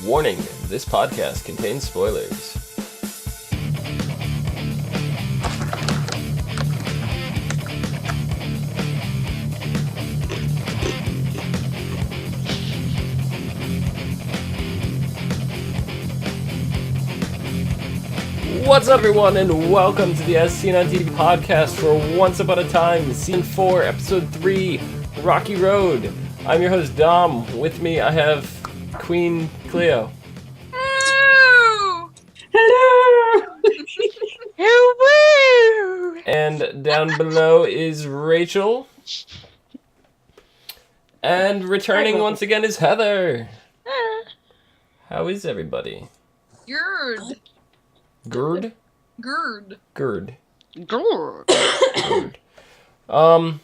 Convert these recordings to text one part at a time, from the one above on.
Warning, this podcast contains spoilers. What's up, everyone, and welcome to the ASOTV podcast for Once Upon a Time, Season 4, Episode 3, Rocky Road. I'm your host, Dom. With me, I have Queen Clio. Hello! Hello! And down below is Rachel. And returning once again is Heather. How is everybody? Gerd. Gerd? Gerd. Gerd. Grrr. Gerd. What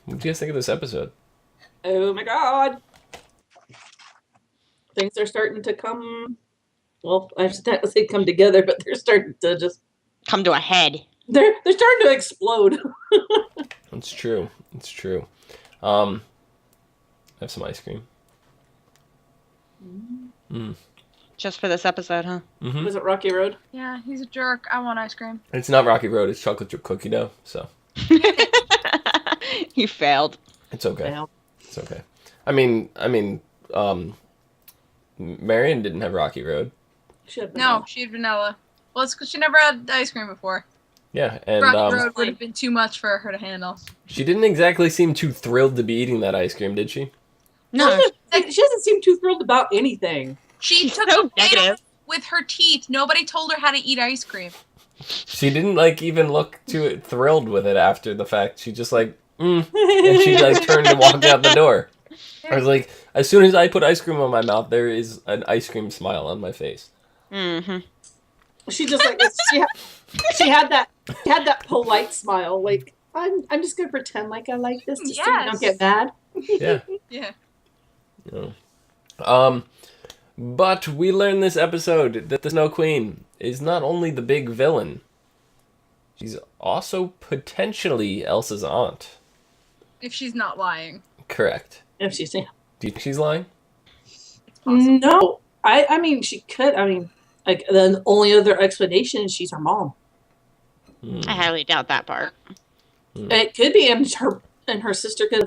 do you guys think of this episode? Oh my god. Things are starting to come, well, I should not say come together, but they're starting to just come to a head. They're starting to explode. It's true. It's true. I have some ice cream. Just for this episode, huh? Mm-hmm. Was it Rocky Road? Yeah, he's a jerk. I want ice cream. It's not Rocky Road. It's chocolate chip cookie dough. So You failed. it's okay. Well, It's okay. I mean, Marion didn't have Rocky Road. she had No, she had vanilla. Well, it's because she never had ice cream before. Yeah, and Rocky Road would have been too much for her to handle. she didn't exactly seem too thrilled to be eating that ice cream, did she? No. She doesn't seem too thrilled about anything. She took so a bite negative. with her teeth. Nobody told her how to eat ice cream. She didn't even look too thrilled with it after the fact. She just and she turned and walked out the door. I was like, as soon as I put ice cream on my mouth, there is an ice cream smile on my face. Mm-hmm. She just she had that polite smile, like I'm just gonna pretend like I like this just so you don't get mad. Yeah. Yeah. Yeah. But we learned this episode that the Snow Queen is not only the big villain, she's also potentially Elsa's aunt. If she's not lying. Correct. If she's Do you think she's lying? It's possible. no, I mean she could. I mean, like the only other explanation is she's her mom. I highly doubt that part. It could be, and her sister could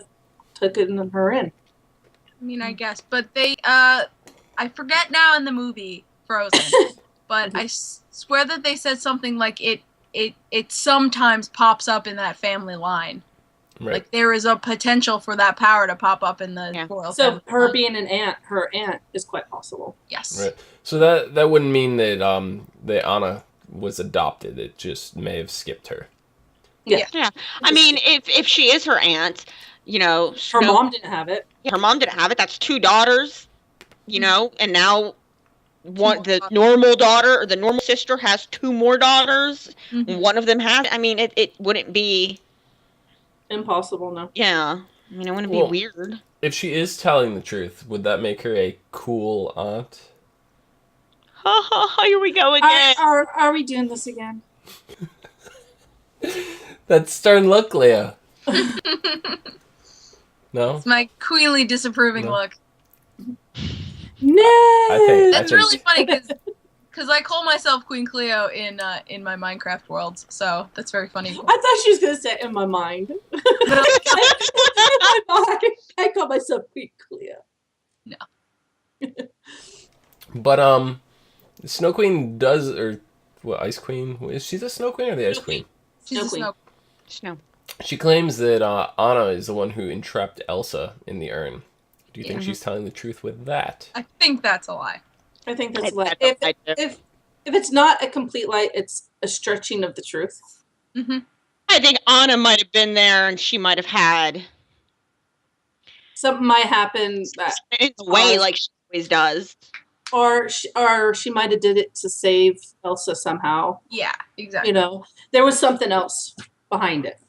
have taken her in. I mean, I guess. But they, I forget now in the movie, Frozen, but I swear that they said something like it sometimes pops up in that family line. Right. Like, there is a potential for that power to pop up in the royal So family her line. being her aunt is quite possible. Yes. Right. So that wouldn't mean that that Anna was adopted. It just may have skipped her. Yeah. Yeah. I mean, if she is her aunt, Her mom didn't have it. her mom didn't have it. That's two daughters, and now the normal daughter or the normal sister has two more daughters. Mhm. One of them has. I mean, it wouldn't be. Impossible, no. Yeah. I mean, it wouldn't Well, be weird. If she is telling the truth, would that make her a cool aunt? Ha ha ha! Here we go again. Are we doing this again? That's stern look, Leah. No? It's my queenly disapproving No. look. No. That's really funny because I call myself Queen Clio in my Minecraft worlds, so that's very funny. I thought she was gonna say in my mind. I call myself Queen Clio. But Snow Queen does, or what? Ice Queen? Is she the Snow Queen or the Ice Queen? She's a Queen. snow. Snow. She claims that Anna is the one who entrapped Elsa in the urn. Do you think she's telling the truth with that? I think that's a lie. I think that's I lie. don't like If it's not a complete lie, it's a stretching of the truth. Mm-hmm. I think Anna might have been there, and she might have had Something might happen that, in a way, like she always does. or she might have did it to save Elsa somehow. Yeah, exactly. There was something else behind it.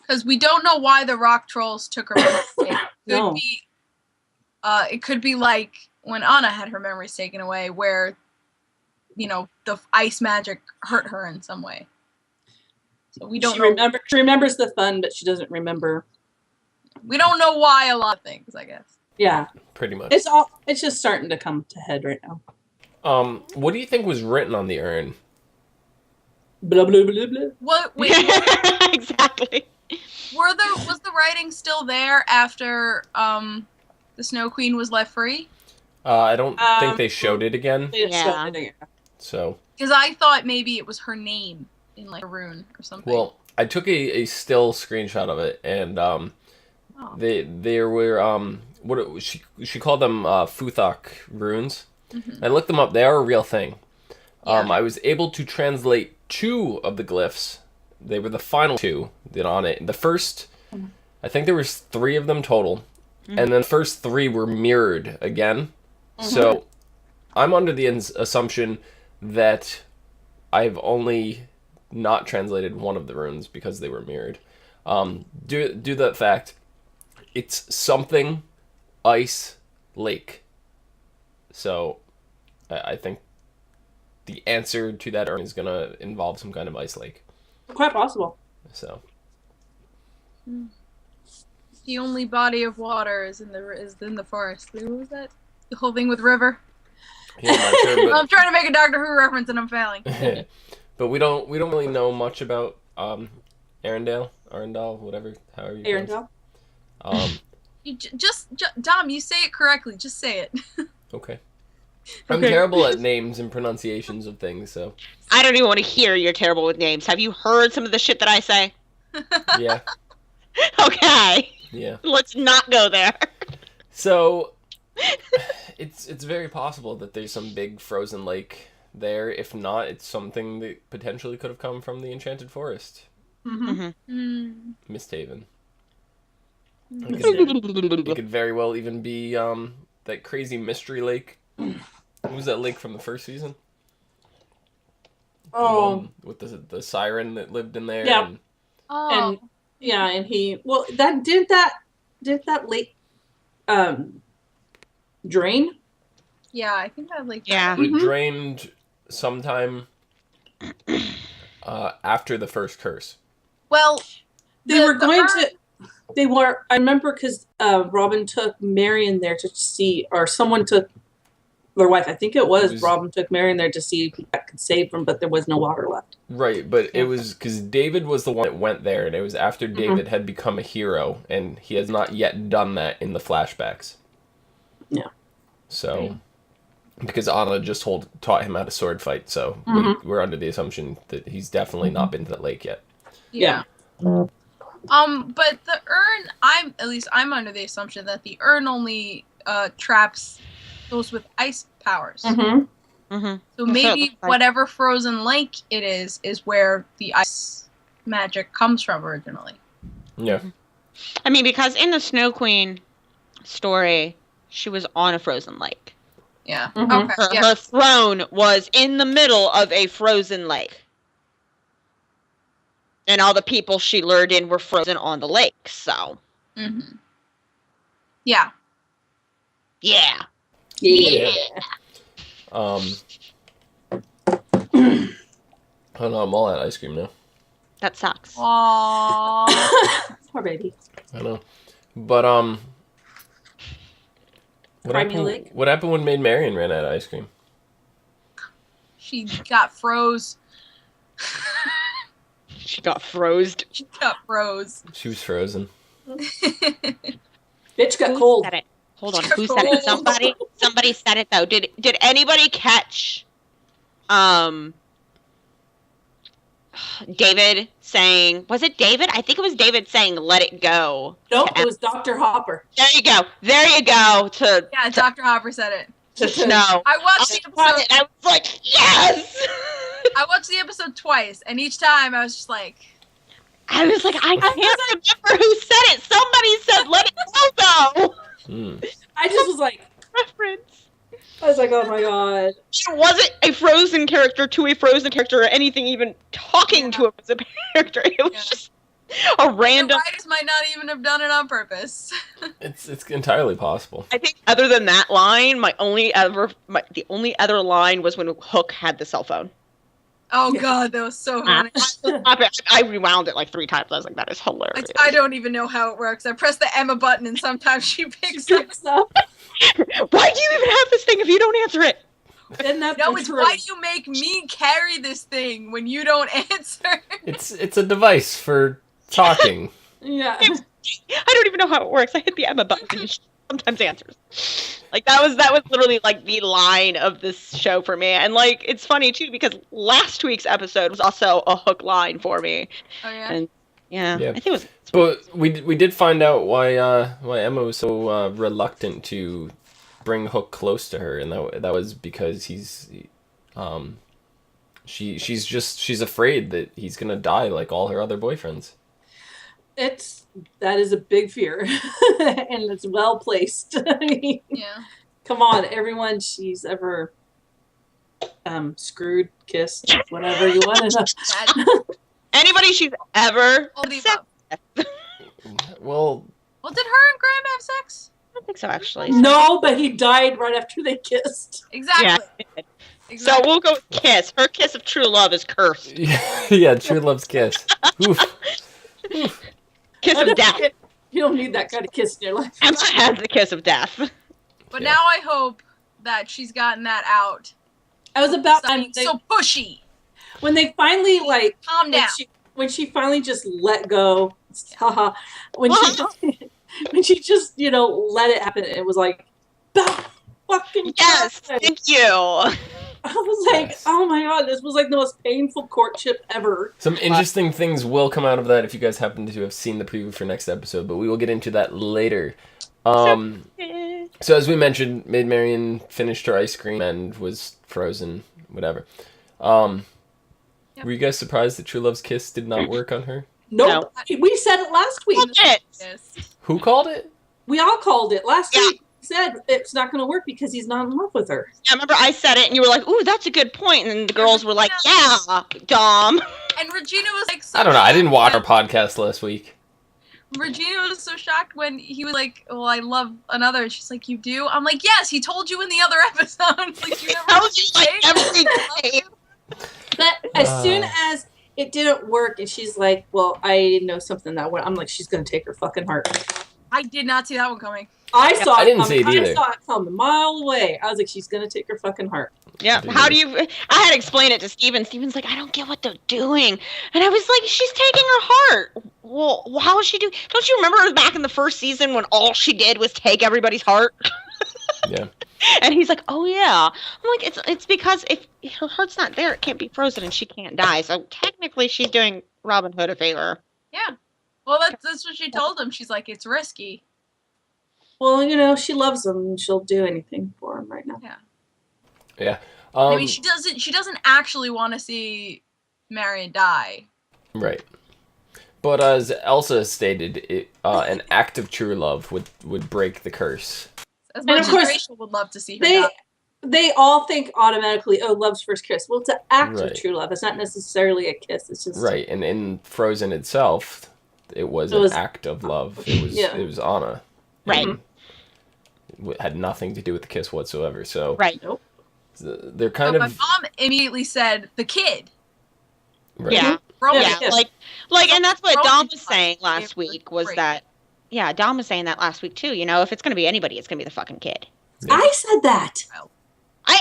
Because we don't know why the rock trolls took her memory. No. It could be like when Anna had her memories taken away, where the ice magic hurt her in some way. So we don't know. She remembers the fun, but she doesn't remember. We don't know why a lot of things, I guess. Yeah. Pretty much. It's just starting to come to head right now. What do you think was written on the urn? Blah blah blah blah. What? Wait. Exactly. Was the writing still there after the Snow Queen was let free? I don't think they showed it again. Yeah. So. Because I thought maybe it was her name in like a rune or something. Well, I took a still screenshot of it, and they were she called them Futhok runes. Mm-hmm. I looked them up. They are a real thing. Yeah. I was able to translate 2 of the glyphs. They were the final 2 that on it. The first, I think there was 3 of them total, and then the first 3 were mirrored again. So I'm under the assumption that I've only not translated one of the runes because they were mirrored. Due that fact, it's something ice lake. So I think the answer to that urn is going to involve some kind of ice lake. Quite possible. So the only body of water is in the forest. What was that? The whole thing with river. yeah, I'm not sure, I'm trying to make a Doctor Who reference and I'm failing. but we don't really know much about Arendelle, whatever, however you pronounce Arendelle. it. Dom, you say it correctly. Just say it. Okay. I'm terrible at names and pronunciations of things, so. I don't even want to hear you're terrible with names. Have you heard some of the shit that I say? Yeah. Okay. Yeah. Let's not go there. So, it's very possible that there's some big frozen lake there. If not, it's something that potentially could have come from the Enchanted Forest. Misthaven. It could very well even be that crazy mystery lake. What was that lake from the first season? Oh, with the siren that lived in there. Yeah. And, Oh. and he did that lake drain? Yeah, I think that like. Yeah. it drained sometime after the first curse. Well, They were going to. They were. I remember because Robin took Marion there to see, or someone took their wife. I think it was Robin took Marion there to see if that could save them, but there was no water left. Right, but it was because David was the one that went there, and it was after David had become a hero, and he has not yet done that in the flashbacks. Yeah. So, because Anna just taught him how to sword fight, so we're under the assumption that he's definitely not been to that lake yet. Yeah. But the urn, I'm under the assumption that the urn only traps those with ice powers. So maybe whatever frozen lake it is where the ice magic comes from originally. Yeah. I mean, because in the Snow Queen story, she was on a frozen lake. Yeah. Okay. Her throne was in the middle of a frozen lake. And all the people she lured in were frozen on the lake, so. Yeah. Yeah. Hold on, I'm all out of ice cream now. That sucks. Aww. Poor baby. I know. But, what happened when Maid Marian ran out of ice cream? She got froze. She got frozed. She got froze. She was frozen. Bitch got cold. Said it? Hold on, who said it? Somebody said it though. Did anybody catch David saying, was it David? I think it was David saying let it go. Nope, it was Dr. Hopper. There you go. Yeah, Dr. Hopper said it. To Snow. I watched the episode. I was like, yes! I watched the episode twice, and each time I was just like, I can't remember who said it. Somebody said let it go though. I just was like, Reference. I was like, oh my god. It wasn't a frozen character to a frozen character or anything even talking to him as a character. It was just a random. The writers might not even have done it on purpose. It's entirely possible. I think other than that line, the only other line was when Hook had the cell phone. Oh Yeah. god, that was so funny. I rewound it like 3 times. I was like, that is hilarious. I don't even know how it works. I press the Emma button and sometimes she picks up. Picks up. Why do you even have this thing if you don't answer it? And that's No, it's why you make me carry this thing when you don't answer. It's a device for talking. Yeah. I don't even know how it works. I hit the Emma button and she sometimes answers. Like that was literally like the line of this show for me. And like it's funny too because last week's episode was also a hook line for me. Oh yeah. And yeah. I think it was. But we did find out why Emma was so reluctant to bring Hook close to her, and that was because she's afraid that he's gonna die like all her other boyfriends. That is a big fear, and it's well placed. Yeah. Come on, everyone she's ever screwed, kissed, whatever you want to. Anybody she's ever. All the above. Well, Did her and Graham have sex? I don't think so actually. No, but he died right after they kissed. Exactly. Yeah. Exactly. So we'll go with kiss. Her kiss of true love is cursed. yeah, true love's kiss. Oof. Kiss of death. You don't need that kind of kiss in your life. Emma has the kiss of death. But Yeah. now I hope that she's gotten that out. I was about Stop being so pushy. when they finally like Calm down. when she finally just let go. Haha. When she just let it happen. It was like, fucking Yes, God. thank you. I was like, Yes. oh my god, this was like the most painful courtship ever. Some interesting things will come out of that if you guys happen to have seen the preview for next episode, but we will get into that later. So as we mentioned, Maid Marian finished her ice cream and was frozen, whatever. Were you guys surprised that True Love's kiss did not work on her? Nope. We said it last week. Yes. Who called it? We all called it last Yeah. week. We said it's not going to work because he's not in love with her. I remember I said it, and you were like, "Ooh, that's a good point." And the girls were like, "Yeah, Dom." And Regina was like, so I don't know. I didn't watch our shocked. podcast last week. Regina was so shocked when he was like, "Well, I love another." And she's like, "You do?" I'm like, "Yes, he told you in the other episode." Like, you never Tells you like say every I love day. you. But as soon as it didn't work, and she's like, "Well, I know something that went." I'm like, "She's going to take her fucking heart." I did not see that one coming. I saw I it didn't come. see it either. I saw it come a mile away. I was like, "She's going to take her fucking heart." Yeah. Dude. How do you? I had to explain it to Steven. Steven's like, "I don't get what they're doing," and I was like, "She's taking her heart." Well, how is she doing? Don't you remember back in the first season when all she did was take everybody's heart? Yeah. And he's like, "Oh yeah." I'm like, "It's because if her heart's not there, it can't be frozen, and she can't die. So technically, she's doing Robin Hood a favor." Yeah. Well, that's what she told him. She's like, "It's risky." Well, she loves him, and she'll do anything for him right now. Yeah. I mean, she doesn't actually want to see Marion die. Right. But as Elsa stated, an act of true love would break the curse. As And much of as course, Rachel would love to see her They die. they all think automatically, "Oh, love's first kiss." Well, it's an act Right. of true love. It's not necessarily a kiss. It's just Right, and in Frozen itself, it was an act of love. It was Anna. Right. And it had nothing to do with the kiss whatsoever. So Right. they're But kind my of mom immediately said, "The kid." right. Yeah. Roman. Yeah. Yeah, like, and that's what Roman Dom was was saying like, last it was week was great. that, yeah, Dom was saying that last week too. If it's gonna be anybody, it's gonna be the fucking kid. I said that. I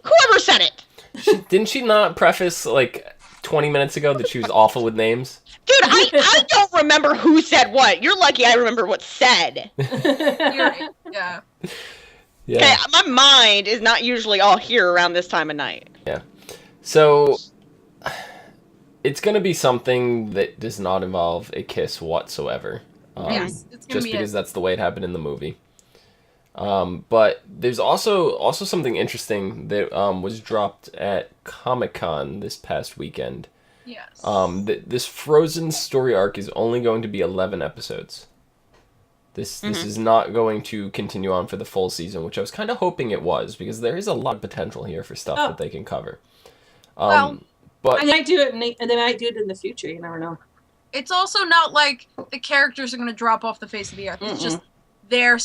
whoever said it, Didn't she not preface like 20 minutes ago that she was awful with names? dude. I don't remember who said what. You're lucky I remember what's said. You're right. Yeah. Yeah. Okay, my mind is not usually all here around this time of night. So it's gonna be something that does not involve a kiss whatsoever. Yes. It's gonna Just be because that's the way it happened in the movie. But there's also something interesting that was dropped at Comic-Con this past weekend. Yes. This Frozen story arc is only going to be 11 episodes. This is not going to continue on for the full season, which I was kind of hoping it was, because there is a lot of potential here for stuff that they can cover. Well, but They might do it, and they might do it in the future. You never know. It's also not like the characters are going to drop off the face of the earth. It's just their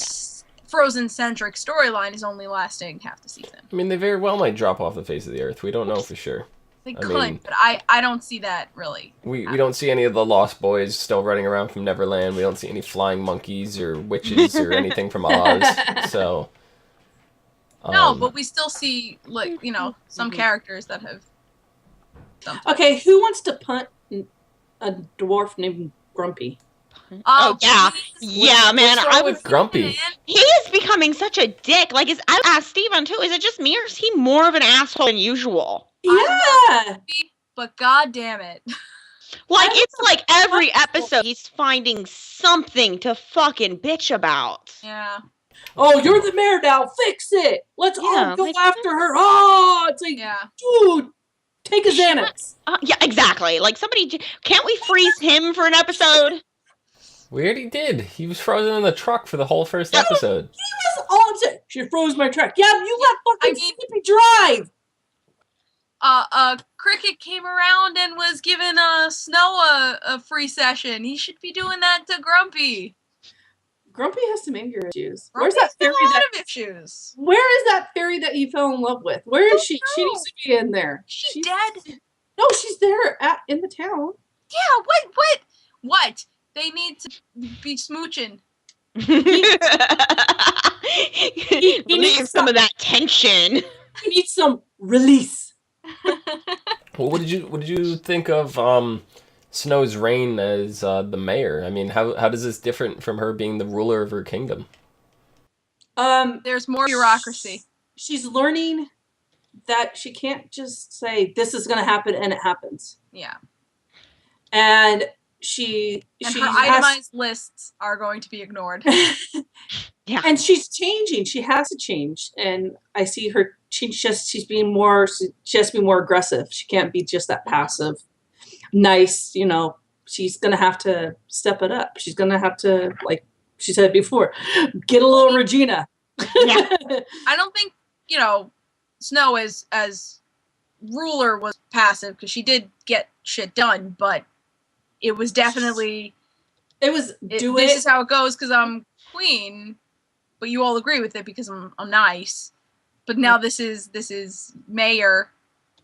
Frozen-centric storyline is only lasting half the season. I mean, they very well might drop off the face of the earth. We don't know for sure. They I could, mean- but I don't see that really. We don't see any of the Lost Boys still running around from Neverland. We don't see any flying monkeys or witches or anything from Oz. So No, but we still see some Mhm. characters that have. Okay, who wants to punt a dwarf named Grumpy? Oh yeah, please. yeah, man. what's wrong with Grumpy? He is becoming such a dick. Like, I asked Steven too. Is it just me, or is he more of an asshole than usual? Yeah. But god damn it. Like, I it's was like every wonderful. episode he's finding something to fucking bitch about. Yeah. Oh, you're the mayor now. Fix it. Let's Yeah, all go like- after her. Oh, it's like, Yeah. dude, take a Xanax. Yeah, exactly. Like, can't we freeze him for an episode? we already did. He was frozen in the truck for the whole first episode. That's all I'm saying. She froze my track. Yeah, you let fucking I mean- Skippy drive. Cricket came around and was giving Snow a free session. He should be doing that to Grumpy. Grumpy has some anger issues. Grumpy Where's that has a fairy lot that? of issues. Where is that fairy that you fell in love with? Where is she? She know. needs to be in there. She's dead. No, she's there in the town. Yeah. What? They need to be smooching. He Relieve needs some of that tension. He needs some release. Well, what did you think of Snow's reign as the mayor? I mean, how does this different from her being the ruler of her kingdom? There's more bureaucracy. She's learning that she can't just say this is going to happen and it happens. Yeah. And And she her itemized lists are going to be ignored. Yeah. And she's changing. She has to change. And I see her. She has to be more aggressive. She can't be just that passive, nice. She's gonna have to step it up. She's gonna have to, like she said before, get a little Regina. Yeah. I don't think, Snow as ruler was passive because she did get shit done, but it was definitely It was this is how it goes because I'm queen, but you all agree with it because I'm nice. But now this is mayor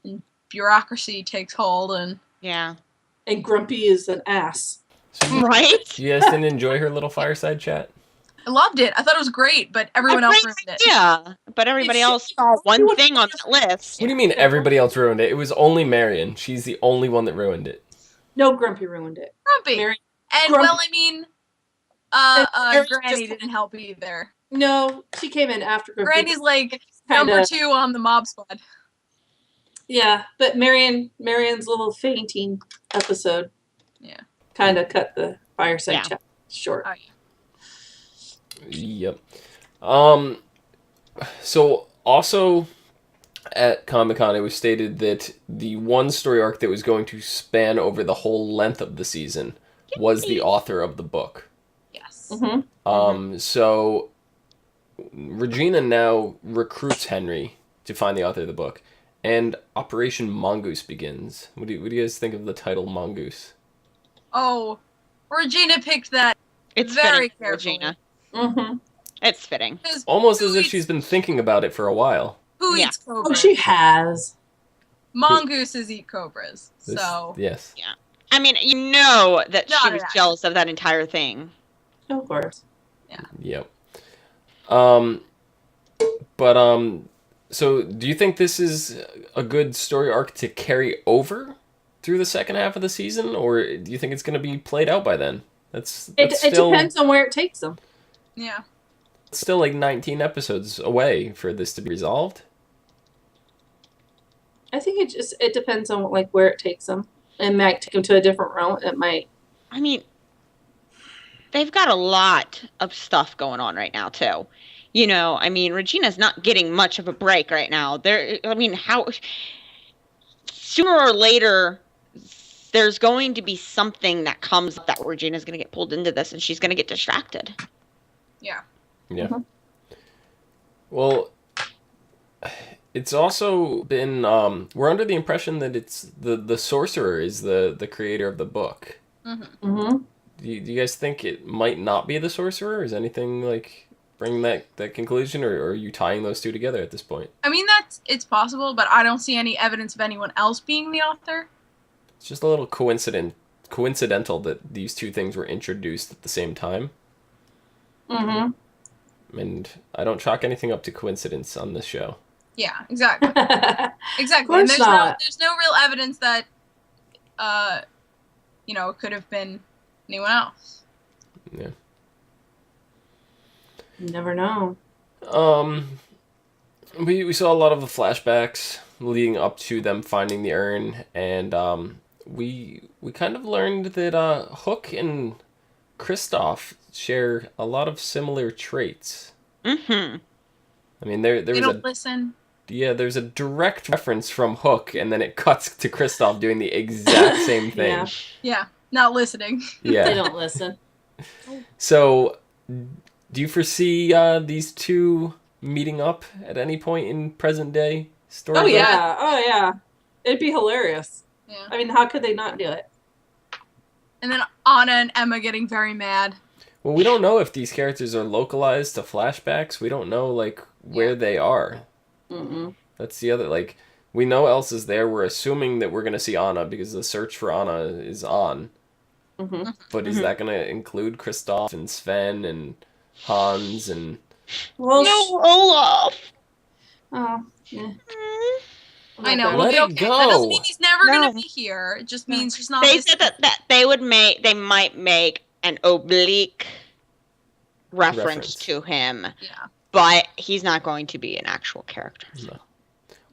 and bureaucracy takes hold and Yeah. And Grumpy is an ass. So Right? you guys didn't enjoy her little fireside chat? I loved it. I thought it was great, but everyone else ruined it. Yeah, but everybody else saw one thing on that list. What do you mean everybody else ruined it? It was only Marion. She's the only one that ruined it. No, Grumpy ruined it. Grumpy. Mary- And Grumpy- well, I mean, Mary Granny just- didn't help either. No, she came in after Grumpy. Granny's like Kinda- number 2 on the mob squad. Yeah, but Marion's little fainting episode. Yeah. Kind of cut the fireside Yeah. chat short. Oh, yeah. Yep. So also at Comic-Con it was stated that the one story arc that was going to span over the whole length of the season was the author of the book. Yes. Mm-hmm. So Regina now recruits Henry to find the author of the book, and Operation Mongoose begins. What do you guys think of the title Mongoose? Oh, Regina picked that It's very fitting, for carefully. Regina. Mm-hmm. It's fitting. 'Cause Almost as who if eats- she's been thinking about it for a while. Who Yeah. eats cobras? Oh, she has. Mongooses eat cobras. This- So yes. I mean, you know that Not she an was accident. jealous of that entire thing. Of course. Yep. So do you think this is a good story arc to carry over through the second half of the season, or do you think it's going to be played out by then? That's It still depends on where it takes them. yeah. still like 19 episodes away for this to be resolved. I think it depends on like where it takes them. It might take them to a different realm. It might. I mean, they've got a lot of stuff going on right now, too. I mean, Regina's not getting much of a break right now. How sooner or later, there's going to be something that comes up that Regina's going to get pulled into this, and she's going to get distracted. Yeah. Yeah. Mhm. Well, it's also been we're under the impression that it's the sorcerer is the creator of the book. Mm-hmm. Mm-hmm. Do you guys think it might not be the sorcerer? Is anything like bring that conclusion, or are you tying those two together at this point? I mean, it's possible, but I don't see any evidence of anyone else being the author. It's just a little coincidental that these two things were introduced at the same time. Mm-hmm. And I don't chalk anything up to coincidence on this show. Yeah, exactly. Exactly. Of And course not. there's no real evidence that, it could have been anyone else. Yeah. You never know. We saw a lot of the flashbacks leading up to them finding the urn, and we kind of learned that Hook and Kristoff share a lot of similar traits. Mm-hmm. I mean, there They was don't listen. there's a direct reference from Hook, and then it cuts to Kristoff doing the exact same thing. Yeah. Yeah, not listening. They Yeah. don't listen. So, do you foresee these two meeting up at any point in present day story? Oh yeah. It'd be hilarious. Yeah. I mean, how could they not do it? And then Anna and Emma getting very mad. Well, we don't know if these characters are localized to flashbacks. We don't know, where they are. Mm-mm. That's the other, we know Elsa's there. We're assuming that we're going to see Anna because the search for Anna is on. Mm-hmm. But is that going to include Kristoff and Sven and Hans and... Well, No, Olaf. oh, yeah. I know. Let it'll it be okay. go. That doesn't mean he's never No. gonna be here. It just means he's not. They listening. said that they might make an oblique reference to him, Yeah. but he's not going to be an actual character.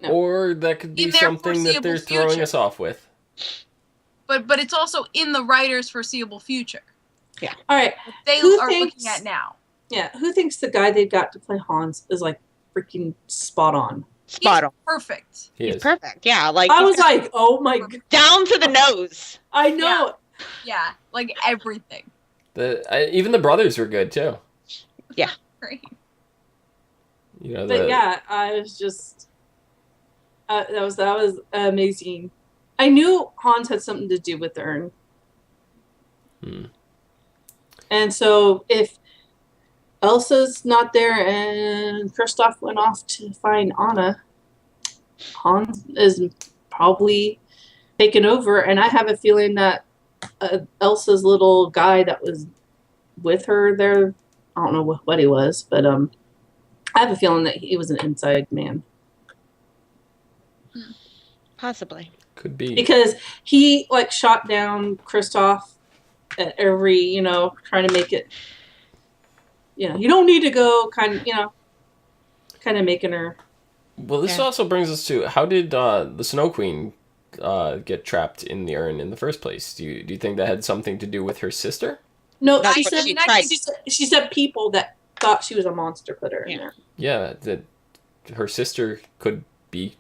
No. Or that could be In their something that they're foreseeable throwing future. us off with. But it's also in the writer's foreseeable future. All right. They Who are thinks- looking at now. Yeah. Who thinks the guy they got to play Hans is freaking spot on? Spot on. Perfect. He He's is. perfect. Yeah, I he's was got like, oh my god. down to the nose. I know. Yeah, like everything. Even the brothers were good, too. Great. You know, But yeah, I was just that was amazing. I knew Hans had something to do with the urn. Hmm. And so if Elsa's not there and Kristoff went off to find Anna, Hans is probably taken over, and I have a feeling that Elsa's little guy that was with her there, I don't know what he was, but I have a feeling that he was an inside man. Possibly. Could be. Because he shot down Kristoff at every, trying to make it, you don't need to go kind of making her. Well, this Yeah. also brings us to, how did the Snow Queen get trapped in the urn in the first place? Do you think that had something to do with her sister? No, That's she what said she tried. she said people that thought she was a monster put her in Yeah. there. Yeah, that her sister could be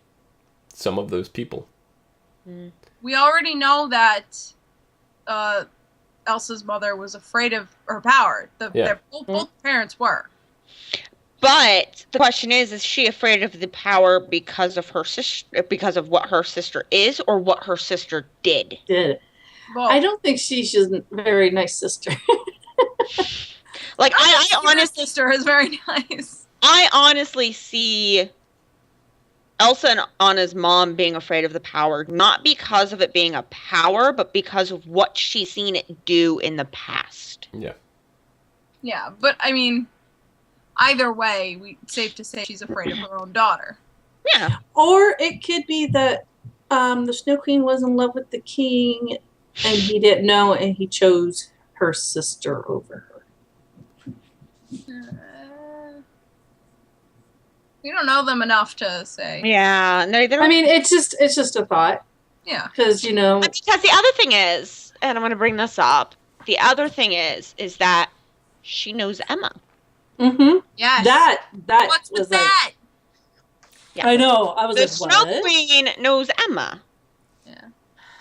some of those people. We already know that Elsa's mother was afraid of her power. Both parents were. But the question is she afraid of the power because of her sister, because of what her sister is, or what her sister did? Did Both. I don't think she's a very nice sister. I Her honestly, sister is very nice. I honestly see Elsa and Anna's mom being afraid of the power, not because of it being a power, but because of what she's seen it do in the past. Yeah. Yeah, but I mean, either way, it's safe to say she's afraid of her own daughter. Yeah. Or it could be that the Snow Queen was in love with the king and he didn't know and he chose her sister over her. We don't know them enough to say. Yeah. And they don't. I mean, it's just a thought Yeah. because Because the other thing is, and I'm going to bring this up, the other thing is that she knows Emma. Yes. that What's was with that? Yeah. I know. I was The like, Snow what? Queen knows Emma. Yeah.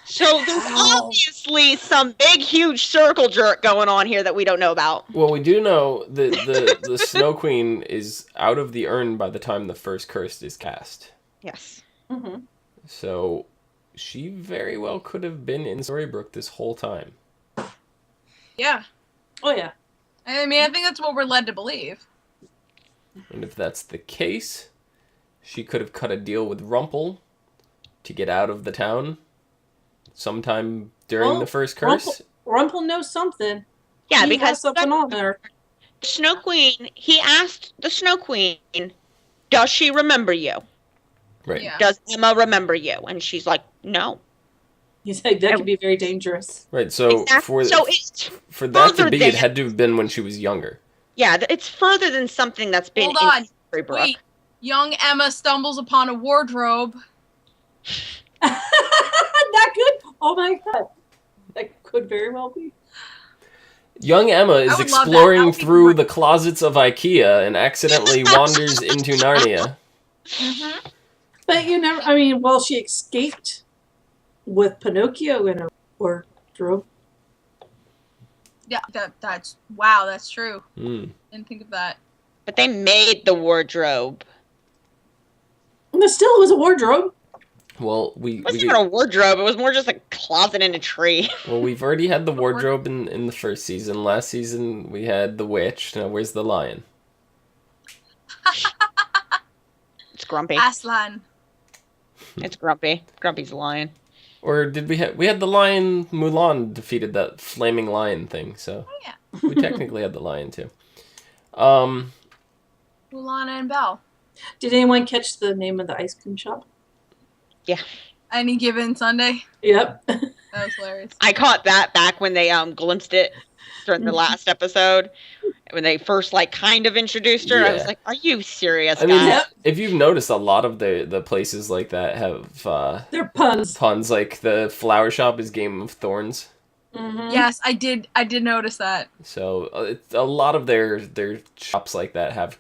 So there's Wow. obviously some big, huge circle jerk going on here that we don't know about. Well, we do know that the Snow Queen is out of the urn by the time the first curse is cast. Yes. Mhm. So she very well could have been in Storybrooke this whole time. Yeah. Oh yeah. I mean, I think that's what we're led to believe. And if that's the case, she could have cut a deal with Rumple to get out of the town sometime during the first curse. Rumple knows something. Yeah, he because has something on there. Snow Queen, he asked the Snow Queen, does she remember you? Right. Yeah. Does Emma remember you? And she's like, no. He's like, that could be very dangerous. Right, so Exactly. for that to further be, than- it had to have been when she was younger. Yeah, it's further than something that's been Hold on. in Storybrooke. Wait. Young Emma stumbles upon a wardrobe. That could. Oh my god. That could very well be. Young Emma is I would love that. That exploring would be through great. the closets of IKEA and accidentally wanders into Narnia. Mm-hmm. But you never. I mean, well, she escaped with Pinocchio in a wardrobe. Yeah, that's wow, that's true. Hmm. Didn't think of that. But they made the wardrobe. And it still was a wardrobe. Well, It wasn't even a wardrobe. It was more just a closet in a tree. we've already had the wardrobe in the first season. Last season we had the witch. Now where's the lion? It's Grumpy. Aslan. It's Grumpy. Grumpy's a lion. Or did we had the lion? Mulan defeated that flaming lion thing, so Oh, yeah. we technically had the lion too. Mulan and Belle. Did anyone catch the name of the ice cream shop? Any given Sunday. Yep. That was hilarious. I caught that back when they glimpsed it during the last episode. When they first kind of introduced her. I was Yeah. like, are you serious, I mean, guys? Yep. if you've noticed, a lot of the places like that have They're puns. puns. Like the flower shop is Game of Thorns, Mm-hmm. Yes, I did notice that. so it's a lot of their shops like that have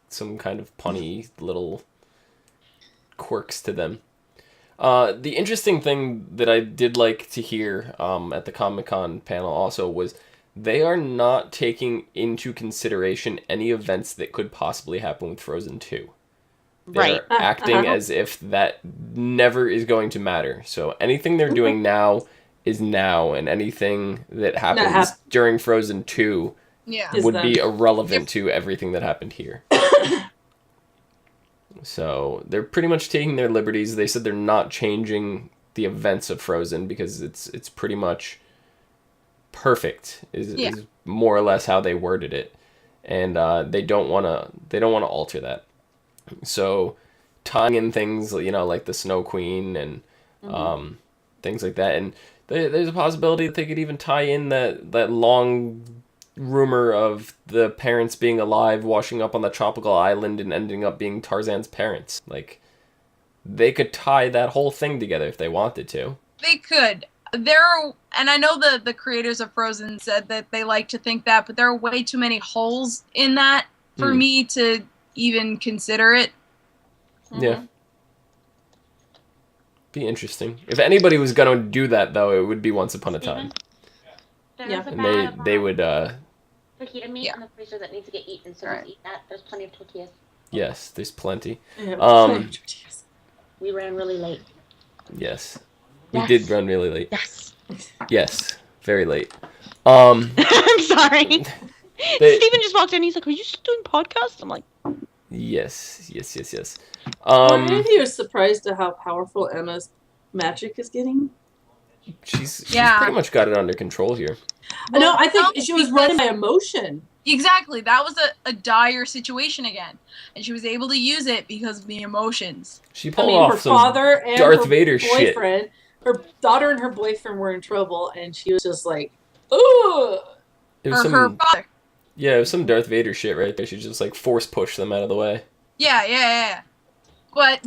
some kind of punny little quirks to them. The interesting thing that I did like to hear at the Comic-Con panel also was they are not taking into consideration any events that could possibly happen with Frozen 2. They're Right. acting as if that never is going to matter. So anything they're doing now is now, and anything that happens during Frozen 2 Yeah. Is would them. be irrelevant to everything that happened here. So they're pretty much taking their liberties. They said they're not changing the events of Frozen because it's pretty much perfect. Is more or less how they worded it, and they don't want to alter that. So tying in things like the Snow Queen and things like that, and there's a possibility that they could even tie in that long rumor of the parents being alive, washing up on the tropical island, and ending up being Tarzan's parents. Like, they could tie that whole thing together if they wanted to. They could. And I know the creators of Frozen said that they like to think that, but there are way too many holes in that for me to even consider it. Yeah. Be interesting. If anybody was gonna do that, though, it would be Once Upon a Time. Yeah. And they would, fajita meat in the freezer that needs to get eaten, so just eat that. There's plenty of tortillas. yes, there's plenty. Yeah, We ran really late. Yes. We Yes. did run really late. Yes. Yes. Very late. I'm sorry. They- Steven just walked in. He's like, are you still doing podcasts? I'm like, Yes. Were any of you surprised at how powerful Emma's magic is getting? She's Yeah. pretty much got it under control here. No, I think no, she was because- running by emotion. Exactly. That was a dire situation again. And she was able to use it because of the emotions. She I pulled mean, off her some father and Darth her Vader shit. boyfriend, her daughter and her boyfriend were in trouble, and she was just like, "Ooh." It was Or some, her father. yeah, it was some Darth Vader shit right there. She just like force pushed them out of the way. Yeah. But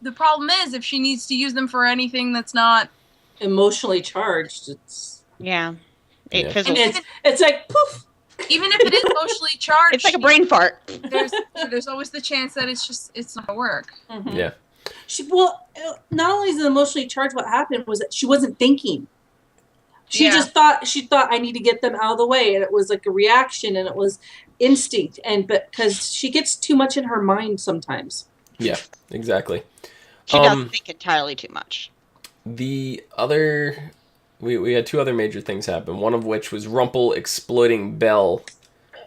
the problem is if she needs to use them for anything that's not Emotionally charged. It's yeah. It Yeah. fizzles. and it's like poof. even if it is emotionally charged, It's like a brain fart. there's always the chance that it's not gonna work. Mhm. Yeah. Not only is it emotionally charged, what happened was that she wasn't thinking. She Yeah. just thought I need to get them out of the way, and it was like a reaction, and it was instinct, but because she gets too much in her mind sometimes. Yeah, exactly. She does think entirely too much. The other, we had two other major things happen. One of which was Rumple exploiting Belle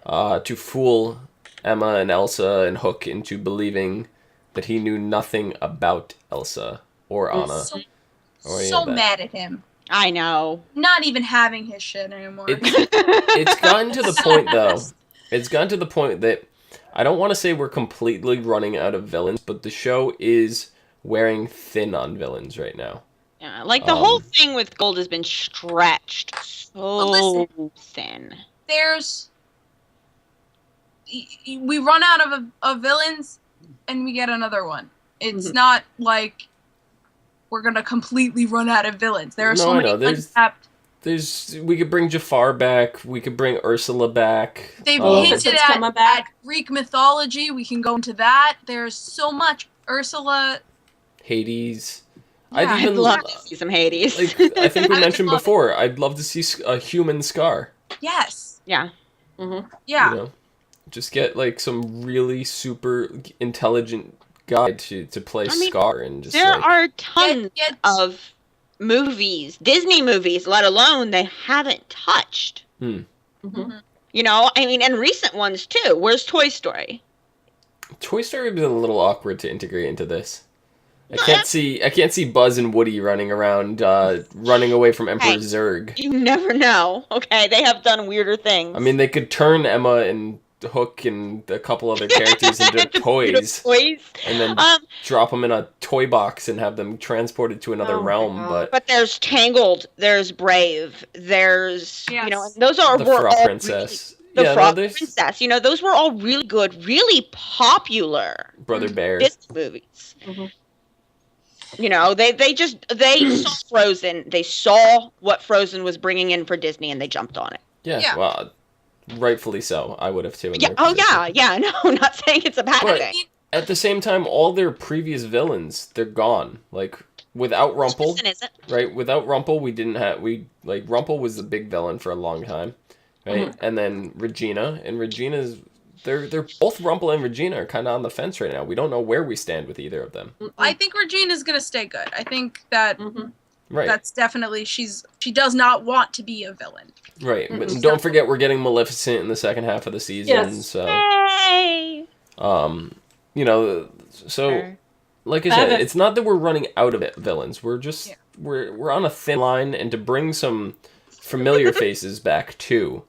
to fool Emma and Elsa and Hook into believing that he knew nothing about Elsa or Anna. So mad at him. I know. Not even having his shit anymore. It's gotten to the point, though. It's gotten to the point that I don't want to say we're completely running out of villains, but the show is wearing thin on villains right now. Yeah, like the whole thing with Gold has been stretched so thin. We run out of villains, and we get another one. It's not like we're gonna completely run out of villains. There are so many untapped. We could bring Jafar back. We could bring Ursula back. They've hinted at Greek mythology. We can go into that. There's so much. Ursula. Hades. Yeah, I'd love to see some Hades. Like, I think we mentioned before, I'd love to see a human Scar. Yes. Yeah. Mm-hmm. Yeah. You know, just get like some really super intelligent guy to play Scar, and just there are tons of movies, Disney movies, let alone they haven't touched. Mm-hmm. You know, I mean, and recent ones too. Where's Toy Story? Toy Story would be a little awkward to integrate into this. I can't see Buzz and Woody running around, running away from Emperor Zurg. You never know. Okay, they have done weirder things. I mean, they could turn Emma and Hook and a couple other characters into toys, and then drop them in a toy box and have them transported to another realm. But there's Tangled, there's Brave, there's you know, and those are the Frog Princess. Frog Princess. You know, those were all really good, really popular Brother Bear Disney movies. Mm-hmm. You know, they saw Frozen. They saw what Frozen was bringing in for Disney, and they jumped on it. Yeah. Well, rightfully so. I would have too. Yeah. Oh, yeah. No, I'm not saying it's a bad thing. At the same time, all their previous villains, they're gone. Like, without Rumple, right? Without Rumple, Rumple was the big villain for a long time, right? Mm-hmm. And then Regina, and Regina's. They're both Rumple and Regina are kind of on the fence right now. We don't know where we stand with either of them. I think Regina's gonna stay good. I think that that's definitely she does not want to be a villain. Right, but don't forget we're getting Maleficent in the second half of the season. Yes. So, yay! You know, so like I said, it's not that we're running out of villains. We're just we're on a thin line, and to bring some familiar faces back too.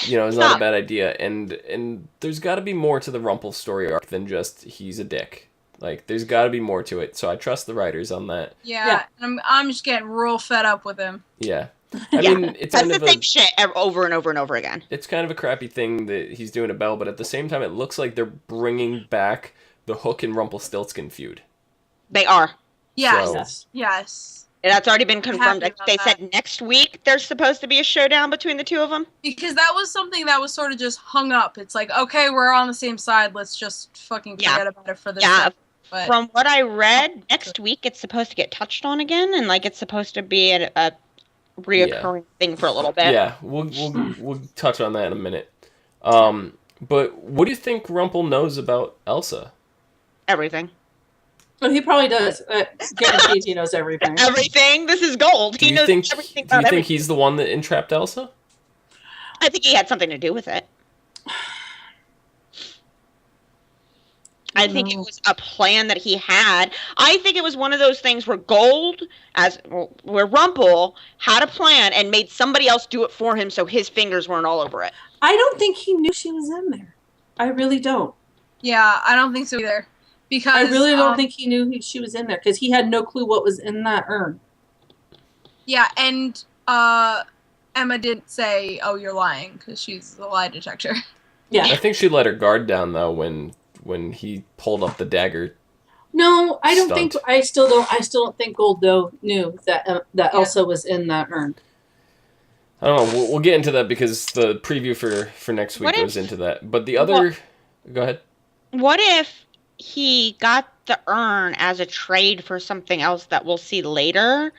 You know, it's not a bad idea, and there's got to be more to the Rumple story arc than just he's a dick. Like, there's got to be more to it, so I trust the writers on that. Yeah. I'm just getting real fed up with him. Yeah. I mean, it's kind of the same shit over and over and over again. It's kind of a crappy thing that he's doing to Belle, but at the same time, it looks like they're bringing back the Hook and Rumpelstiltskin feud. They are. Yes. Yes. That's already been confirmed. They said next week there's supposed to be a showdown between the two of them. Because that was something that was sort of just hung up. It's like, okay, we're on the same side. Let's just fucking forget about it for this. Yeah. But from what I read, next week it's supposed to get touched on again, and like it's supposed to be a reoccurring thing for a little bit. Yeah, we'll touch on that in a minute. But what do you think Rumple knows about Elsa? Everything. Well, he probably does. Guarantees he knows everything. Everything? This is gold. He knows everything about everything. Do you think he's the one that entrapped Elsa? I think he had something to do with it. I think it was a plan that he had. I think it was one of those things where where Rumple had a plan and made somebody else do it for him so his fingers weren't all over it. I don't think he knew she was in there. I really don't. Yeah, I don't think so either. Because I really don't think he knew she was in there because he had no clue what was in that urn. Yeah, and Emma did say, "Oh, you're lying," because she's a lie detector. Yeah, I think she let her guard down though when he pulled up the dagger. No, I don't think. I still don't think Gold though knew that Elsa was in that urn. I don't know. We'll get into that because the preview for next week goes into that. But the other, go ahead. What if he got the urn as a trade for something else that we'll see later?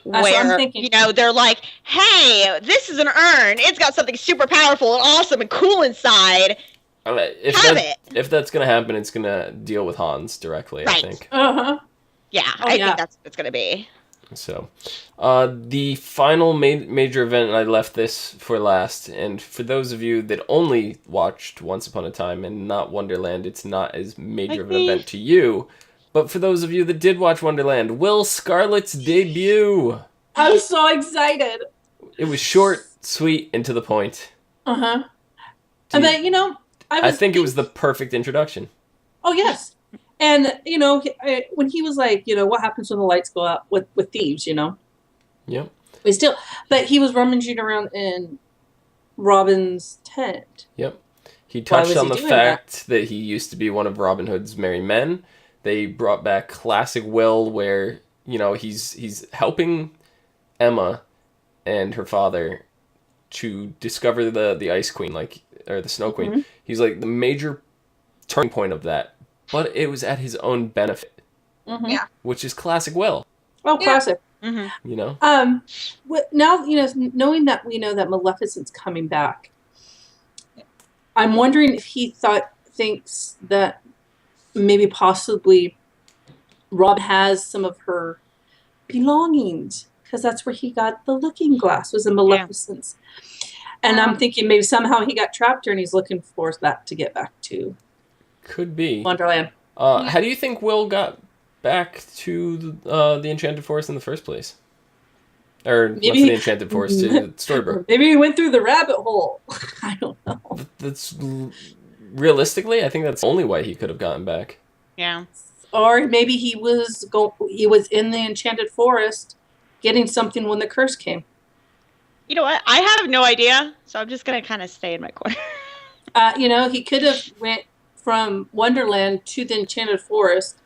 Where, you know, they're like, hey, this is an urn. It's got something super powerful and awesome and cool inside. If that's going to happen, it's going to deal with Hans directly, I think. Yeah, I think that's what it's going to be. So, the final major event, and I left this for last, and for those of you that only watched Once Upon a Time and not Wonderland, it's not as major of an event to you, but for those of you that did watch Wonderland, Will Scarlet's debut! I was so excited. It was short, sweet, and to the point. Uh-huh. And then, I think it was the perfect introduction. Oh, yes. And, when he was like, what happens when the lights go out with thieves, Yep. But he was rummaging around in Robin's tent. Yep. He touched on the fact that he used to be one of Robin Hood's merry men. They brought back classic Will where, he's helping Emma and her father to discover the Ice Queen, or the Snow Queen. Mm-hmm. He's like the major turning point of that. But it was at his own benefit. Mm-hmm. Yeah. Which is classic Will. Oh, classic. Mm-hmm. Now, knowing that we know that Maleficent's coming back, I'm wondering if he thinks that maybe possibly Rob has some of her belongings, because that's where he got the looking glass, was in Maleficent's. Yeah. And I'm thinking maybe somehow he got trapped here and he's looking for that to get back to Could be Wonderland. How do you think Will got back to the Enchanted Forest in the first place? Or maybe the Enchanted Forest to Storybrooke? Maybe he went through the rabbit hole. I don't know. That's realistically, I think that's the only way he could have gotten back. Yeah. Or maybe he was in the Enchanted Forest getting something when the curse came. You know what? I have no idea, so I'm just gonna kind of stay in my corner. He could have went from Wonderland to the Enchanted Forest,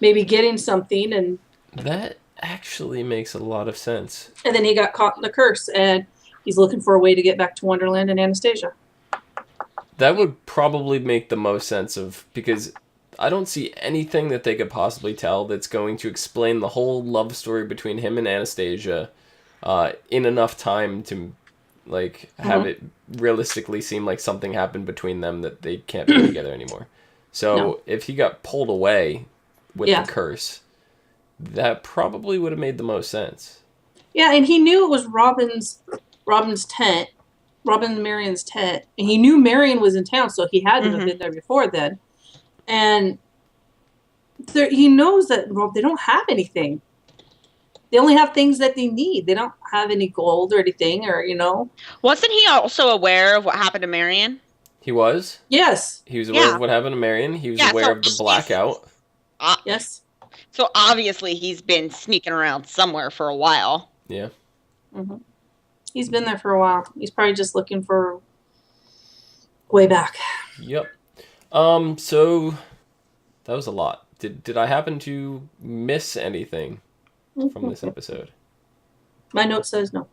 maybe getting something, and that actually makes a lot of sense. And then he got caught in the curse, and he's looking for a way to get back to Wonderland and Anastasia. That would probably make the most sense because I don't see anything that they could possibly tell that's going to explain the whole love story between him and Anastasia in enough time to have it realistically seem like something happened between them that they can't be together anymore. So if he got pulled away with the curse, that probably would have made the most sense. Yeah, and he knew it was Robin's tent, Robin and Marion's tent, and he knew Marion was in town, so he had to have been there before then. And he knows that they don't have anything. They only have things that they need. They don't have any gold or anything, Wasn't he also aware of what happened to Marion? He was? Yes. He was aware of what happened to Marion. He was aware of the blackout. Yes. So obviously he's been sneaking around somewhere for a while. Yeah. Mm-hmm. He's been there for a while. He's probably just looking for way back. Yep. So that was a lot. Did I happen to miss anything from this episode? My note says no.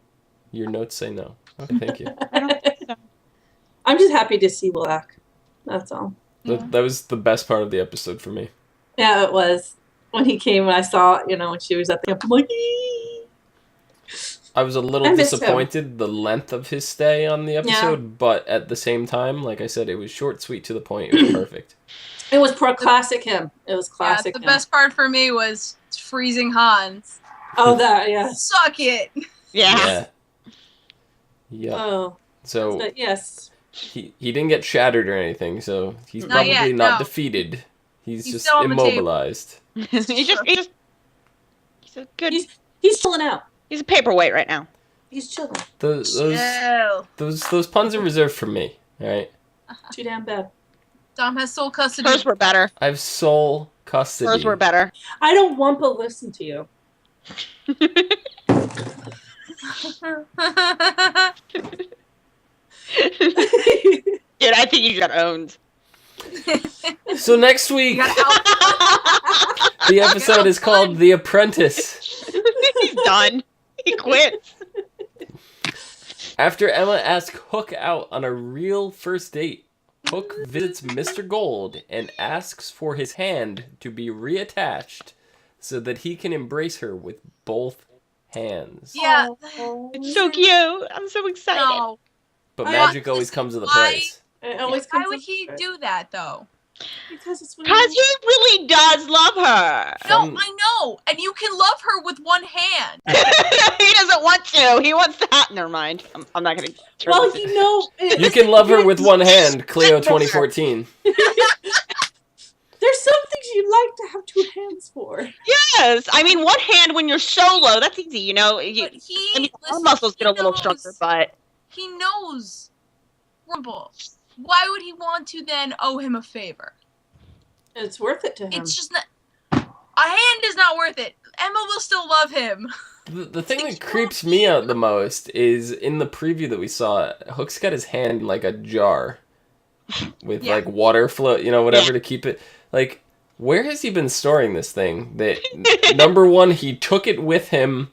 Your notes say no. Okay, thank you. I don't think so. I'm just happy to see Will back. That's all. That was the best part of the episode for me. Yeah, it was. When he came, when I saw, when she was at the camp, I'm like, eee! I was a little disappointed the length of his stay on the episode, but at the same time, like I said, it was short, sweet, to the point. It was perfect. It was classic him. It was classic the best part for me was freezing Hans. Oh, that, yeah. Suck it! Yeah. Yeah. Oh. So, yes. He didn't get shattered or anything, so he's probably not defeated. He's just immobilized. he's a good. He's chilling out. He's a paperweight right now. He's chilling. Those puns are reserved for me. All right. Too damn bad. Dom has sole custody. Hers were better. I have sole custody. Hers were better. I don't want to listen to you. Dude, I think you got owned. So next week, the episode is called The Apprentice. He's done. He quits. After Emma asks Hook out on a real first date, Hook visits Mr. Gold and asks for his hand to be reattached so that he can embrace her with both hands. Yeah. It's so cute. I'm so excited. No. But magic always comes with a price. It always Why would he do that, though? Because it's what Because he really does love her. No, I know, and you can love her with one hand. He doesn't want to. He wants to have... Never mind. I'm not going to... Well, you know... You can love her with one hand, Clio 2014. There's some things you'd like to have 2 hands for. Yes. I mean, one hand when you're solo, that's easy, you know? But he, I mean, listen, arm muscles get a little knows- stronger, but... He knows Rumble. Why would he want to then owe him a favor? It's worth it to him. It's just not... A hand is not worth it. Emma will still love him. The thing that creeps me out the most is in the preview that we saw, Hook's got his hand in like a jar with like water flow, whatever to keep it. Like, where has he been storing this thing? That number one, he took it with him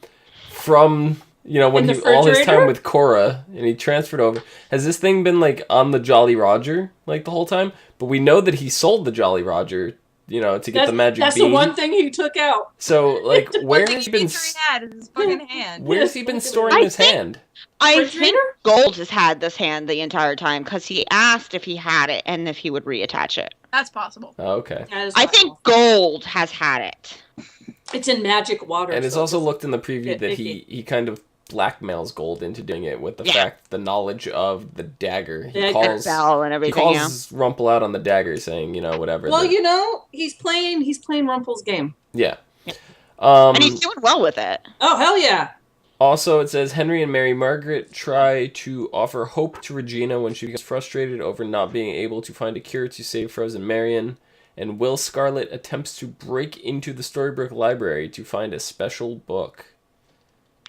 from when all his time with Cora, and he transferred over. Has this thing been like on the Jolly Roger like the whole time? But we know that he sold the Jolly Roger. To get the magic bean. That's the one thing he took out. So, like, where has he been? He had in his fucking hand. Where's he been storing this hand? I think Gold has had this hand the entire time because he asked if he had it and if he would reattach it. That's possible. Oh, okay. I think Gold has had it. It's in magic water. And it's also looked in the preview that he kind of blackmails Gold into doing it with the fact, the knowledge of the dagger. He calls Bell and everything. He calls Rumple out on the dagger, saying, whatever. Well, he's playing Rumple's game. Yeah. And he's doing well with it. Oh, hell yeah. Also, it says Henry and Mary Margaret try to offer hope to Regina when she becomes frustrated over not being able to find a cure to save frozen Marion. And Will Scarlet attempts to break into the Storybrooke library to find a special book.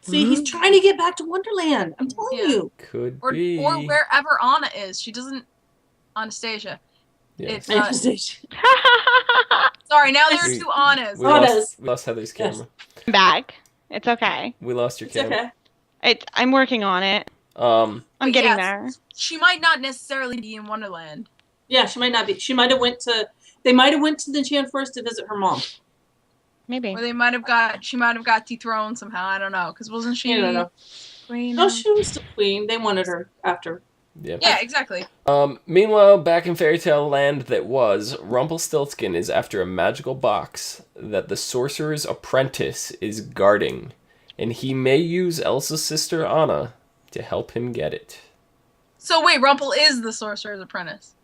See, he's trying to get back to Wonderland. I'm telling you. Could or, be. Or wherever Anna is. She doesn't... Anastasia. Yes. It's, Anastasia. Sorry, now there's 2 Annas. We lost Heather's camera. I'm back. It's okay. We lost your camera. Okay. I'm working on it. I'm getting there. She might not necessarily be in Wonderland. Yeah, she might not be. They might have went to the Enchanted Forest to visit her mom. Maybe. Or she might have got dethroned somehow. I don't know. Because wasn't she... I don't know. Queen? No, she was still queen. They wanted her after. Yeah, exactly. Meanwhile, back in fairy tale land that was, Rumpelstiltskin is after a magical box that the sorcerer's apprentice is guarding, and he may use Elsa's sister Anna to help him get it. So wait, Rumple is the sorcerer's apprentice?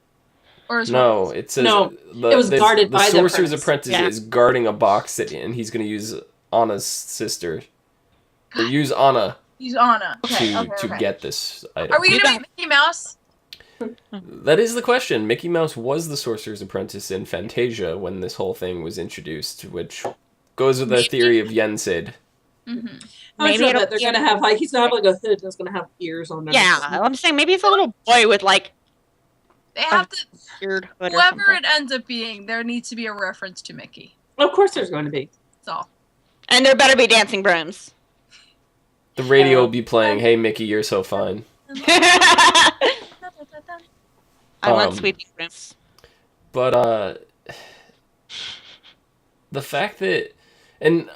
Or is No, it says it was guarded by the sorcerer's apprentice. apprentice is guarding a box and he's going to use Anna's sister. Or use Anna. Use Anna. To get this item. Are we going to meet Mickey Mouse? That is the question. Mickey Mouse was the sorcerer's apprentice in Fantasia when this whole thing was introduced, which goes with the theory of Yensid. Mm-hmm. Maybe they're going to have he's going to have like a hood that's going to have ears on there. Yeah, I'm saying maybe it's a little boy with like they have to weird hood. Whoever it ends up being, there needs to be a reference to Mickey. Of course, there's going to be. That's all. And there better be dancing brooms. The radio will be playing, "Hey Mickey, you're so fine." I want sweeping brooms. But the fact that, and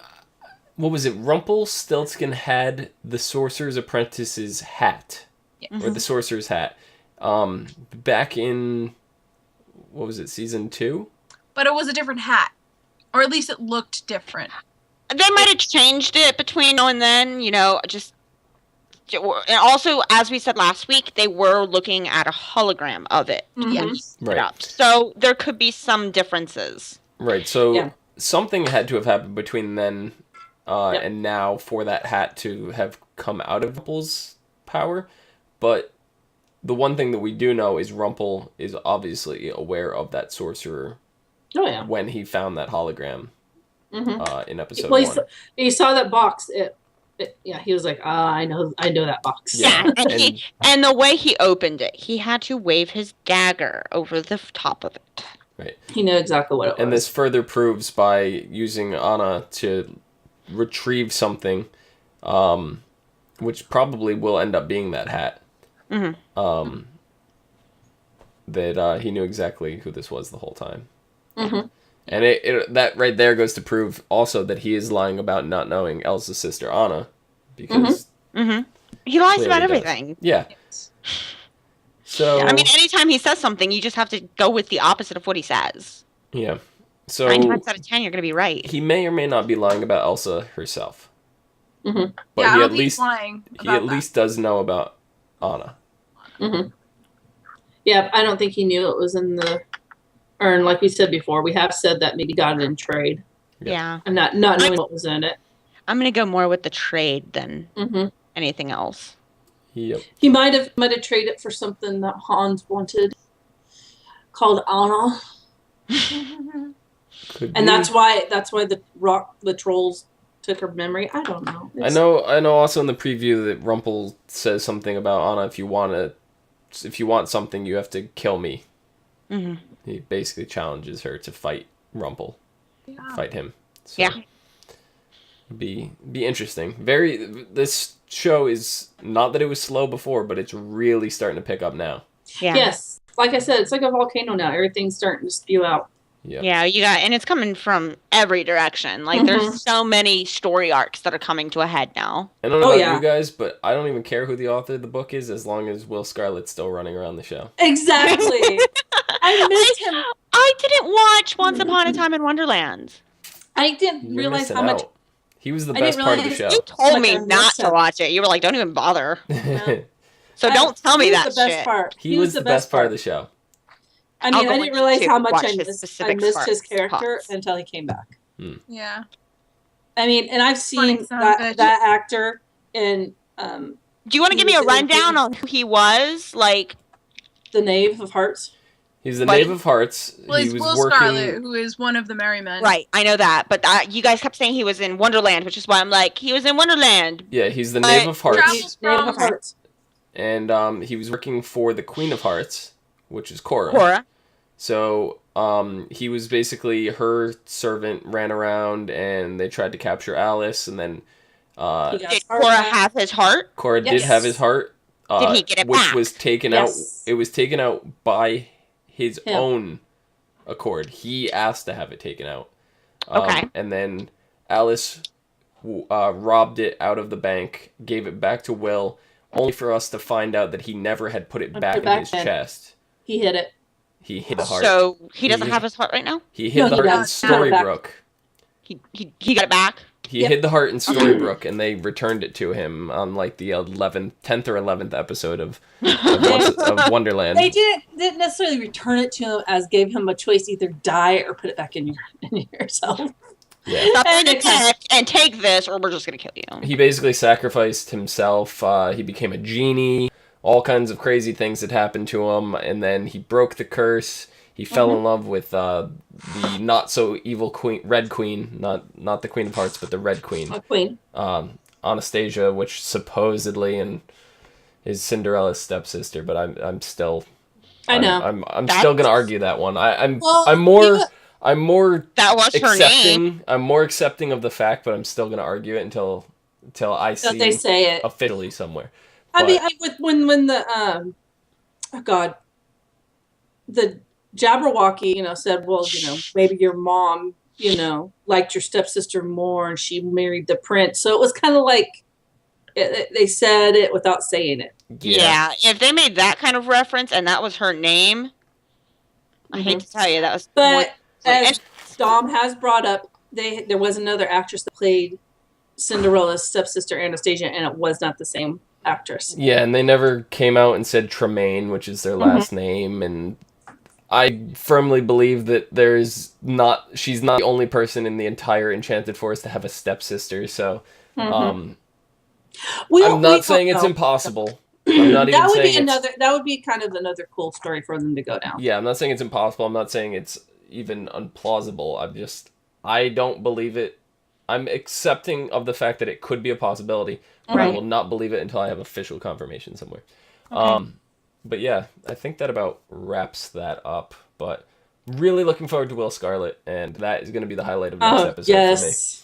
what was it? Rumpelstiltskin had the sorcerer's apprentice's hat, or the sorcerer's hat, back in, what was it, season 2? But it was a different hat, or at least it looked different. They might have changed it between now and then, just... And also, as we said last week, they were looking at a hologram of it. Yes. Right. So there could be some differences. Right, so something had to have happened between then and now for that hat to have come out of Rumple's power. But the one thing that we do know is Rumple is obviously aware of that sorcerer when he found that hologram in episode 1. He saw that box. He was like, I know that box. Yeah, and the way he opened it, he had to wave his dagger over the top of it. Right. He knew exactly what it was. And this further proves by using Anna to retrieve something, which probably will end up being that hat. That he knew exactly who this was the whole time. And that right there goes to prove also that he is lying about not knowing Elsa's sister Anna, because he lies about everything. Yeah. So I mean, anytime he says something, you just have to go with the opposite of what he says. yeah. So 9 times out of 10, you're going to be right. he may or may not be lying about Elsa herself. Mm-hmm. But yeah, I he don't at think least he's lying he about at that. least does know about Anna. Mm-hmm. Yeah, I don't think he knew it was in the urn. Like we said before, we have said that maybe got it in trade. Yeah. And not knowing what was in it. I'm going to go more with the trade than anything else. Yep. He might have traded it for something that Hans wanted, called Anna, Could and be. that's why the trolls took her memory. I don't know. I know also in the preview that Rumpel says something about Anna, if you want something, you have to kill me. Mm-hmm. He basically challenges her to fight Rumpel. Yeah. Fight him. So Yeah. be interesting. This show is not that it was slow before, but it's really starting to pick up now. Yeah. Yes, like I said, it's like a volcano now. Everything's starting to spew out. Yeah, and it's coming from every direction. Like, there's so many story arcs that are coming to a head now. I don't know about you guys, but I don't even care who the author of the book is as long as Will Scarlet's still running around the show. Exactly. I missed him. I didn't watch Once Upon a Time in Wonderland. I didn't You're realize missing how much. out. He was the I best didn't part of the realize- show. You told Like me I not missed to him. watch it. You were like, don't even bother. So don't tell me He was that the best shit. part. He was the best part of the show. I I'll mean, go I on didn't realize YouTube how and much watch I his missed specific his parts. character until he came back. Yeah. I mean, and I've Funny seen son of a bitch. that actor in Do you want to He give me a was in rundown on who he was? Like, The Knave of Hearts. He's the Like- Knave of Hearts. Well, He he's was Will working. Scarlet, who is one of the Merry Men. right, I know that. But you guys kept saying he was in Wonderland, which is why I'm like, he was in Wonderland. Yeah, he's the But- Knave of Hearts, Travels Knave from- of Hearts. and he was working for the Queen of Hearts, which is Cora. Cora. So he was basically her servant, ran around, and they tried to capture Alice, and then He got his Did heart Cora back. have his heart? Cora did Yes. have his heart. Did he get it which back? was taken Yes. out. It was taken out by his Him. own accord. He asked to have it taken out. Okay. And then Alice robbed it out of the bank, gave it back to Will, only for us to find out that he never had put it Put back it in back his in. chest. He hit it. He hid the heart. So he doesn't He- have his heart right now? He hid No, the he heart in does. He got it back. Storybrooke. He got it back? He Yep. hid the heart in Storybrooke, and they returned it to him on like the 10th or 11th episode of Wonderland. They didn't necessarily return it to him as gave him a choice, either die or put it back in yourself. Yeah. Stop And being a it kind of- dick and take this, or we're just gonna kill you. He basically sacrificed himself. He became a genie. All kinds of crazy things had happened to him, and then he broke the curse. He fell in love with the not so evil queen, Red Queen, not the Queen of Hearts, but the Red Queen, A queen. Anastasia, which supposedly is Cinderella's stepsister. But I'm still, I know. I'm still gonna argue that one. I'm Well, more That was her name. accepting. I'm more accepting of the fact, but I'm still gonna argue it until I Don't see they say it? officially somewhere. I mean, But- when the the Jabberwocky, said, well, maybe your mom, liked your stepsister more, and she married the prince. So it was kind of like they said it without saying it. Yeah, if they made that kind of reference and that was her name, I hate to tell you, that was But more, as Dom has brought up, there was another actress that played Cinderella's stepsister Anastasia, and it was not the same actress. Yeah, and they never came out and said Tremaine, which is their last name, and I firmly believe that she's not the only person in the entire Enchanted Forest to have a stepsister, so I'm not saying it's impossible. I'm not even That would saying be that would be kind of another cool story for them to go down. Yeah, I'm not saying it's impossible. I'm not saying it's even unplausible. I don't believe it. I'm accepting of the fact that it could be a possibility, but I Right. will not believe it until I have official confirmation somewhere. Okay. But yeah, I think that about wraps that up. But really looking forward to Will Scarlet, and that is going to be the highlight of next episode yes.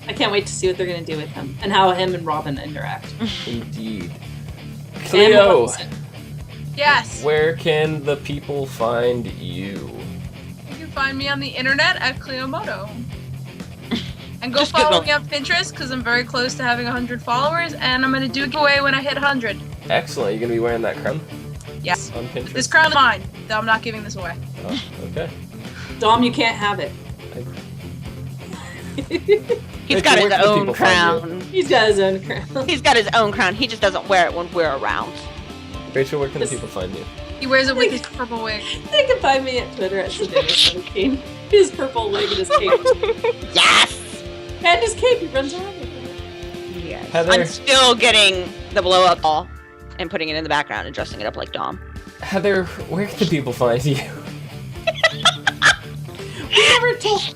I can't wait to see what they're going to do with him and how him and Robin interact. for me. Indeed. And Clio, Wilson. Yes. where can the people find you? You can find me on the internet at Cleomoto. And go Just follow Google. me on Pinterest because I'm very close to having 100 followers, and I'm going to do a giveaway when I hit 100. Excellent. You going to be wearing that crown? Yes. on Pinterest. This crown is mine. So I'm not giving this away. Oh, okay. Dom, you can't have it. He's got his own crown. He's got his own crown. He's got his own crown. He just doesn't wear it when we're around. Rachel, where can the people find you? He wears it with his purple wig. They can find me at Twitter at Savannah17. His purple wig and his cape. Yes! And his cape, he runs around with it. Yes. Heather? I'm still getting the blow up doll and putting it in the background and dressing it up like Dom. Heather, where can the people find you? We never told.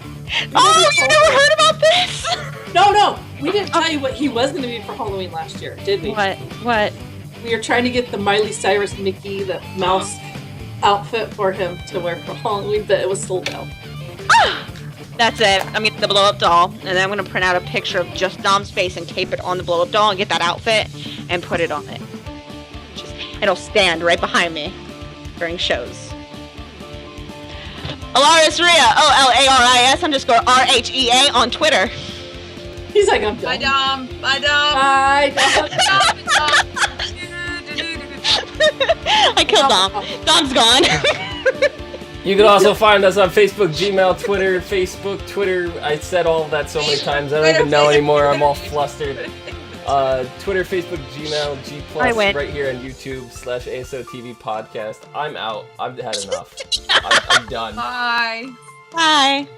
Oh, you never heard about this? No, we didn't tell you what he was going to be for Halloween last year, did we? What? We were trying to get the Miley Cyrus Mickey, the mouse outfit for him to wear for Halloween, but it was sold out. That's it. I'm getting the blow up doll, and then I'm going to print out a picture of just Dom's face and tape it on the blow up doll and get that outfit and put it on it. It'll stand right behind me during shows. Alaris Rhea, OLARIS_RHEA on Twitter. He's like, I'm done. Bye, Dom. Bye, Dom. Bye, Dom. I killed Dom. Dom's gone. You can also find us on Facebook, Gmail, Twitter, Facebook, Twitter. I said all of that so many times, I don't even know anymore. I'm all flustered. Twitter, Facebook, Gmail, G+, right here on YouTube /ASOTV podcast. I'm out. I've had enough. I'm done. Bye. Bye.